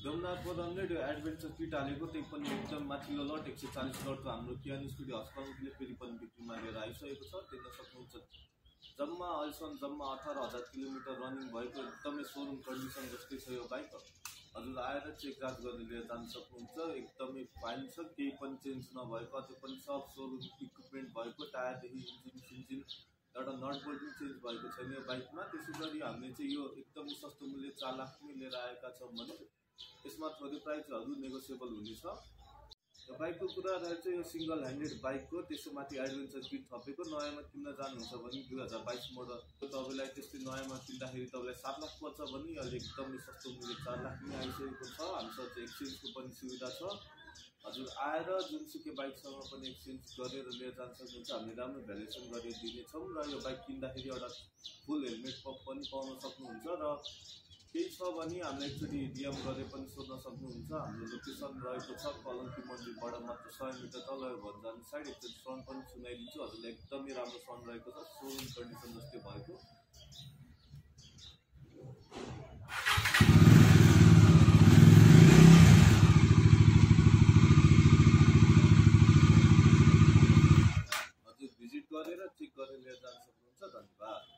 डोमनाथ प्रधानले त्यो एडभेन्चर किट हालेको त्यही पनि एकदम माथिल्लो लट 140 लटको हाम्रो कियान स्टुडियो हस्पिटलले फेरि पनि बिक्रीमा लिएर आइसकेको छ। देख्न सक्नुहुन्छ जम्मा अहिलेसम्म जम्मा 18,000 किलोमिटर रनिङ भएको एकदमै सोरुम कन्डिसन जस्तै छ यो बाइक। हजुर आएर चेक जाँच गरेर लिएर जान सक्नुहुन्छ। एकदमै फाइन छ, केही पनि चेन्ज नभएको, अझै पनि सब सोरुम इक्विपमेन्ट भएको, टायरदेखि इन्जिन एउटा नट बोल्ट पनि चेन्ज भएको छैन यो बाइकमा। त्यसै गरी हामीले चाहिँ यो एकदमै सस्तो मूल्य 4 लाखमै लिएर आएका छौँ भने यसमा थोरै प्राइसहरू नेगोसिएबल हुनेछ। यो बाइकको कुरा रहेर चाहिँ यो सिङ्गल ह्यान्डेड बाइक हो, त्यसमाथि एडभेन्चर किट थपेको। नयाँमा किन्न जानुहुन्छ भने 2022 मोडल तपाईँलाई त्यस्तै नयाँमा किन्दाखेरि तपाईँलाई 7 लाख पर्छ भने अहिले एकदमै सस्तो मूल्य 4 लाखमै आइसकेको छ। हामीसँग चाहिँ एक्सचेन्जको पनि सुविधा छ। हजुर आएर जुनसुकै बाइकसँग पनि एक्सचेन्ज गरेर लिएर जान सक्नुहुन्छ। हामीले राम्रो भ्यालुएसन गरेर दिनेछौँ र यो बाइक किन्दाखेरि एउटा फुल हेलमेट पप पनि पाउन सक्नुहुन्छ। र केही छ भने हामीलाई एकचोटि डिएम गरेर पनि सोध्न सक्नुहुन्छ। हाम्रो लोकेसन रहेको छ कलङ्की मन्दिरबाट मात्र 100 मिटर तल भन्जान साइड। एकचोटि साउन्ड पनि सुनाइदिन्छु। हजुरलाई एकदमै राम्रो साउन्ड रहेको छ, सोरुम कन्डिसन जस्तै भएको। हजुर भिजिट गरेर चेक गरेर लिएर जान सक्नुहुन्छ। धन्यवाद।